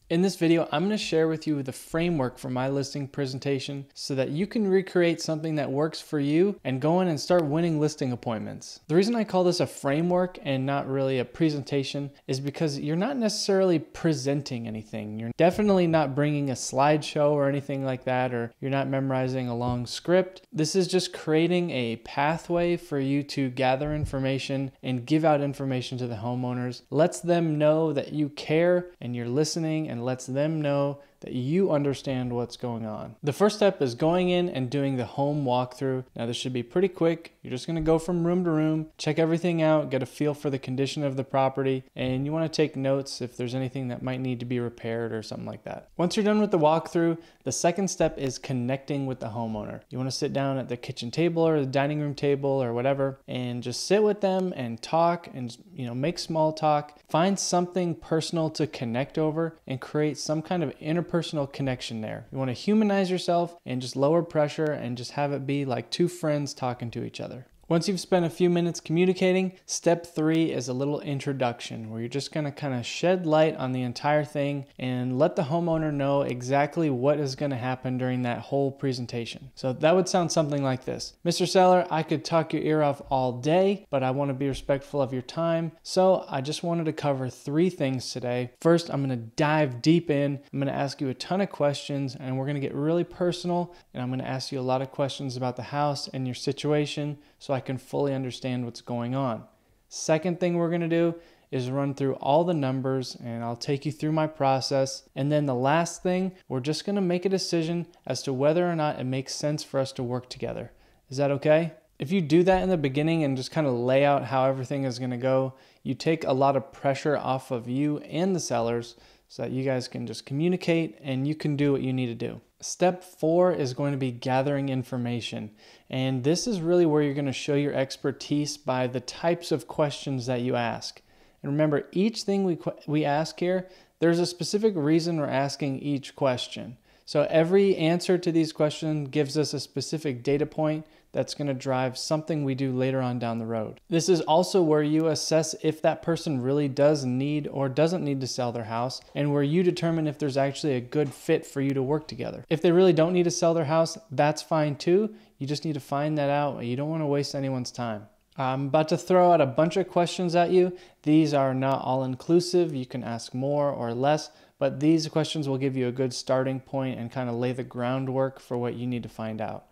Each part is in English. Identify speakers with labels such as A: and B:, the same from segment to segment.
A: In this video, I'm going to share with you the framework for my listing presentation so that you can recreate something that works for you and go in and start winning listing appointments. The reason I call this a framework and not really a presentation is because you're not necessarily presenting anything. You're definitely not bringing a slideshow or anything like that, or you're not memorizing a long script. This is just creating a pathway for you to gather information and give out information to the homeowners. Lets them know that you care and you're listening, and lets them know that you understand what's going on. The first step is going in and doing the home walkthrough. Now this should be pretty quick. You're just gonna go from room to room, check everything out, get a feel for the condition of the property, and you wanna take notes if there's anything that might need to be repaired or something like that. Once you're done with the walkthrough, the second step is connecting with the homeowner. You wanna sit down at the kitchen table or the dining room table or whatever, and just sit with them and talk and make small talk. Find something personal to connect over and create some kind of interpersonal connection there. You want to humanize yourself and just lower pressure and just have it be like two friends talking to each other. Once you've spent a few minutes communicating, step 3 is a little introduction where you're just going to kind of shed light on the entire thing and let the homeowner know exactly what is going to happen during that whole presentation. So that would sound something like this. Mr. Seller, I could talk your ear off all day, but I want to be respectful of your time. So I just wanted to cover 3 things today. First, I'm going to dive deep in. I'm going to ask you a ton of questions and we're going to get really personal, and I'm going to ask you a lot of questions about the house and your situation so I can fully understand what's going on. Second thing we're going to do is run through all the numbers and I'll take you through my process. And then the last thing, we're just going to make a decision as to whether or not it makes sense for us to work together. Is that okay? If you do that in the beginning and just kind of lay out how everything is going to go, you take a lot of pressure off of you and the sellers so that you guys can just communicate and you can do what you need to do. Step 4 is going to be gathering information. And this is really where you're going to show your expertise by the types of questions that you ask. And remember, each thing we ask here, there's a specific reason we're asking each question. So every answer to these questions gives us a specific data point that's going to drive something we do later on down the road. This is also where you assess if that person really does need or doesn't need to sell their house, and where you determine if there's actually a good fit for you to work together. If they really don't need to sell their house, that's fine too. You just need to find that out. You don't want to waste anyone's time. I'm about to throw out a bunch of questions at you. These are not all inclusive. You can ask more or less, but these questions will give you a good starting point and kind of lay the groundwork for what you need to find out.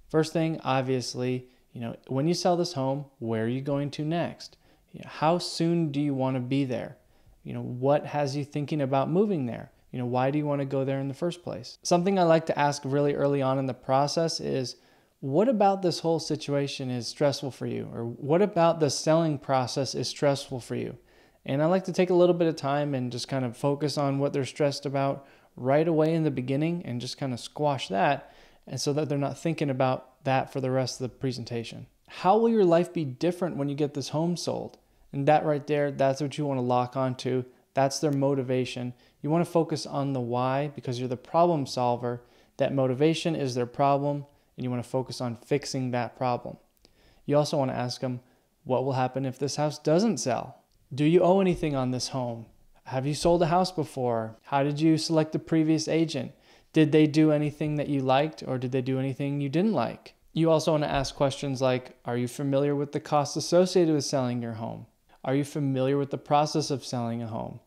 A: First thing, obviously, when you sell this home, where are you going to next? How soon do you want to be there? What has you thinking about moving there? Why do you want to go there in the first place? Something I like to ask really early on in the process is, what about this whole situation is stressful for you? Or what about the selling process is stressful for you? And I like to take a little bit of time and just kind of focus on what they're stressed about right away in the beginning and just kind of squash that, and so that they're not thinking about that for the rest of the presentation. How will your life be different when you get this home sold? And that right there, that's what you want to lock onto. That's their motivation. You want to focus on the why because you're the problem solver. That motivation is their problem, and you want to focus on fixing that problem. You also want to ask them, what will happen if this house doesn't sell? Do you owe anything on this home? Have you sold a house before? How did you select the previous agent? Did they do anything that you liked, or did they do anything you didn't like? You also want to ask questions like, are you familiar with the costs associated with selling your home? Are you familiar with the process of selling a home?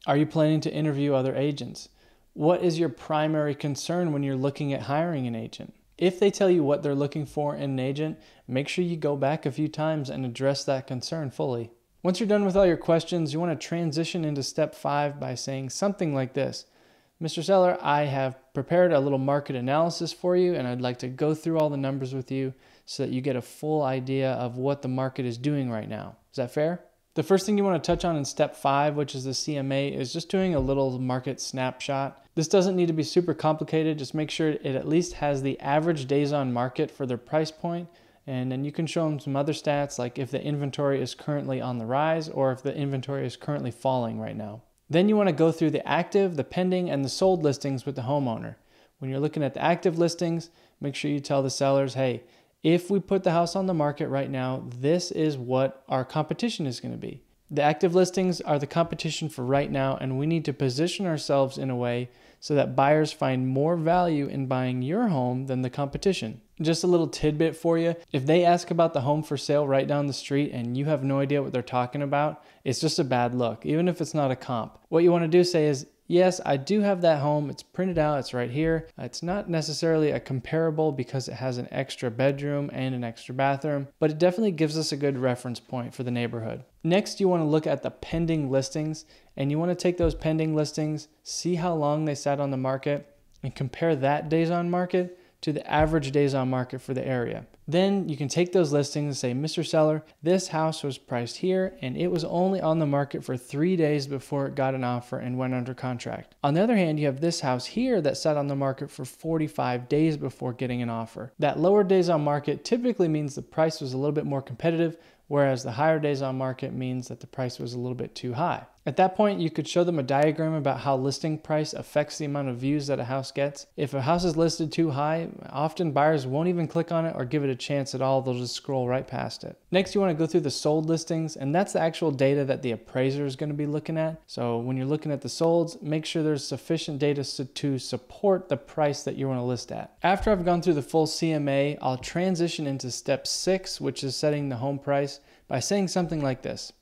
A: Are you planning to interview other agents? What is your primary concern when you're looking at hiring an agent? If they tell you what they're looking for in an agent, make sure you go back a few times and address that concern fully. Once you're done with all your questions, you want to transition into step 5 by saying something like this. Mr. Seller, I have prepared a little market analysis for you, and I'd like to go through all the numbers with you so that you get a full idea of what the market is doing right now. Is that fair? The first thing you want to touch on in step 5, which is the CMA, is just doing a little market snapshot. This doesn't need to be super complicated. Just make sure it at least has the average days on market for their price point. And then you can show them some other stats, like if the inventory is currently on the rise or if the inventory is currently falling right now. Then you want to go through the active, the pending, and the sold listings with the homeowner. When you're looking at the active listings, make sure you tell the sellers, hey, if we put the house on the market right now, this is what our competition is going to be. The active listings are the competition for right now, and we need to position ourselves in a way so that buyers find more value in buying your home than the competition. Just a little tidbit for you. If they ask about the home for sale right down the street and you have no idea what they're talking about, it's just a bad look, even if it's not a comp. What you want to do say is, yes, I do have that home. It's printed out. It's right here. It's not necessarily a comparable because it has an extra bedroom and an extra bathroom, but it definitely gives us a good reference point for the neighborhood. Next, you want to look at the pending listings, and you want to take those pending listings, see how long they sat on the market, and compare that days on market to the average days on market for the area. Then you can take those listings and say, Mr. Seller, this house was priced here and it was only on the market for 3 days before it got an offer and went under contract. On the other hand, you have this house here that sat on the market for 45 days before getting an offer. That lower days on market typically means the price was a little bit more competitive, whereas the higher days on market means that the price was a little bit too high. At that point, you could show them a diagram about how listing price affects the amount of views that a house gets. If a house is listed too high, often buyers won't even click on it or give it a chance at all. They'll just scroll right past it. Next, you want to go through the sold listings, and that's the actual data that the appraiser is going to be looking at. So when you're looking at the solds, make sure there's sufficient data to support the price that you want to list at. After I've gone through the full CMA, I'll transition into step 6, which is setting the home price, by saying something like this.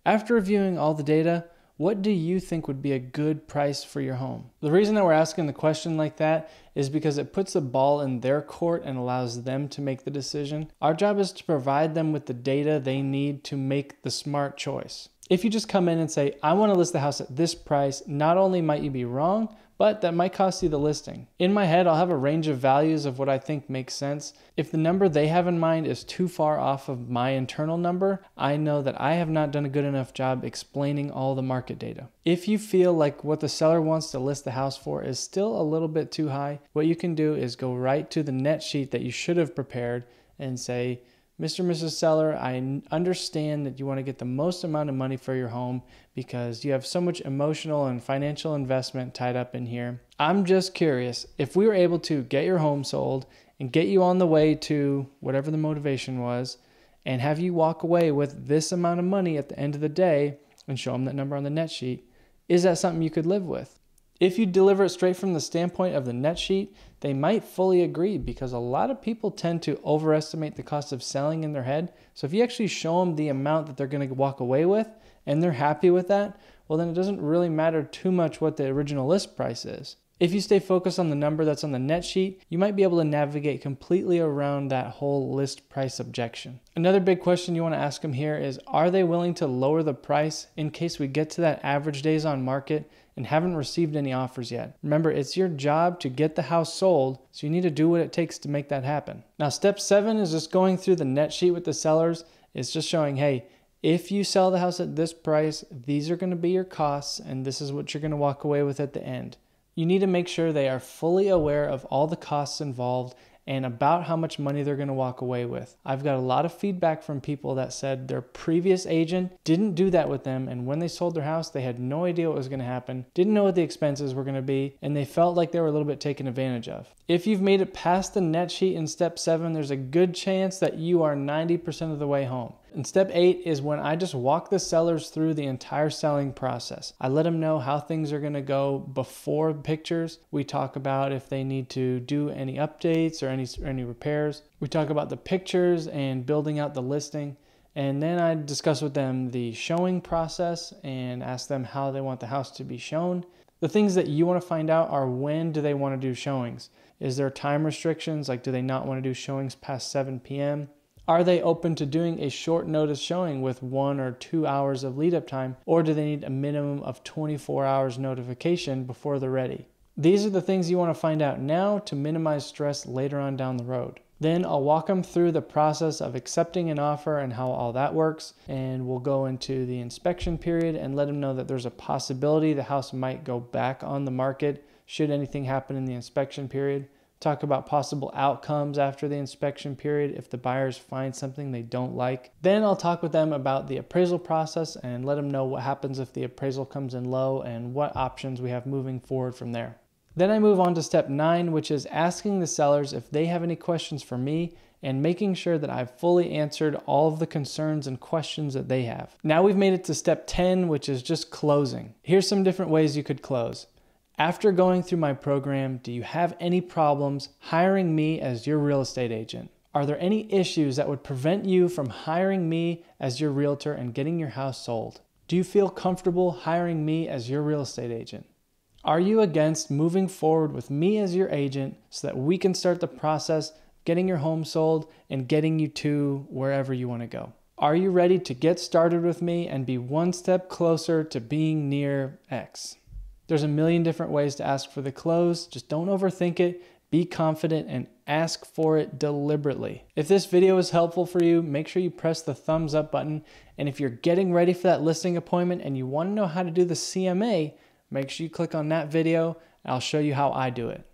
A: After reviewing all the data, what do you think would be a good price for your home? The reason that we're asking the question like that is because it puts the ball in their court and allows them to make the decision. Our job is to provide them with the data they need to make the smart choice. If you just come in and say, I want to list the house at this price, not only might you be wrong, but that might cost you the listing. In my head, I'll have a range of values of what I think makes sense. If the number they have in mind is too far off of my internal number, I know that I have not done a good enough job explaining all the market data. If you feel like what the seller wants to list the house for is still a little bit too high, what you can do is go right to the net sheet that you should have prepared and say, Mr. and Mrs. Seller, I understand that you want to get the most amount of money for your home because you have so much emotional and financial investment tied up in here. I'm just curious, if we were able to get your home sold and get you on the way to whatever the motivation was and have you walk away with this amount of money at the end of the day and show them that number on the net sheet, is that something you could live with? If you deliver it straight from the standpoint of the net sheet, they might fully agree because a lot of people tend to overestimate the cost of selling in their head. So if you actually show them the amount that they're going to walk away with and they're happy with that, well, then it doesn't really matter too much what the original list price is. If you stay focused on the number that's on the net sheet, you might be able to navigate completely around that whole list price objection. Another big question you want to ask them here is, are they willing to lower the price in case we get to that average days on market and haven't received any offers yet? Remember, it's your job to get the house sold, so you need to do what it takes to make that happen. Now, step 7 is just going through the net sheet with the sellers. It's just showing, hey, if you sell the house at this price, these are going to be your costs, and this is what you're going to walk away with at the end. You need to make sure they are fully aware of all the costs involved and about how much money they're going to walk away with. I've got a lot of feedback from people that said their previous agent didn't do that with them, and when they sold their house, they had no idea what was going to happen, didn't know what the expenses were going to be, and they felt like they were a little bit taken advantage of. If you've made it past the net sheet in step 7, there's a good chance that you are 90% of the way home. And step 8 is when I just walk the sellers through the entire selling process. I let them know how things are going to go before pictures. We talk about if they need to do any updates or any repairs. We talk about the pictures and building out the listing. And then I discuss with them the showing process and ask them how they want the house to be shown. The things that you want to find out are, when do they want to do showings? Is there time restrictions? Like, do they not want to do showings past 7 p.m.? Are they open to doing a short notice showing with 1 or 2 hours of lead up time, or do they need a minimum of 24 hours notification before they're ready? These are the things you want to find out now to minimize stress later on down the road. Then I'll walk them through the process of accepting an offer and how all that works, and we'll go into the inspection period and let them know that there's a possibility the house might go back on the market should anything happen in the inspection period. Talk about possible outcomes after the inspection period if the buyers find something they don't like. Then I'll talk with them about the appraisal process and let them know what happens if the appraisal comes in low and what options we have moving forward from there. Then I move on to step 9, which is asking the sellers if they have any questions for me and making sure that I've fully answered all of the concerns and questions that they have. Now we've made it to step 10, which is just closing. Here's some different ways you could close. After going through my program, do you have any problems hiring me as your real estate agent? Are there any issues that would prevent you from hiring me as your realtor and getting your house sold? Do you feel comfortable hiring me as your real estate agent? Are you against moving forward with me as your agent so that we can start the process of getting your home sold and getting you to wherever you want to go? Are you ready to get started with me and be one step closer to being near X? There's a million different ways to ask for the close. Just don't overthink it. Be confident and ask for it deliberately. If this video is helpful for you, make sure you press the thumbs up button. And if you're getting ready for that listing appointment and you want to know how to do the CMA, make sure you click on that video and I'll show you how I do it.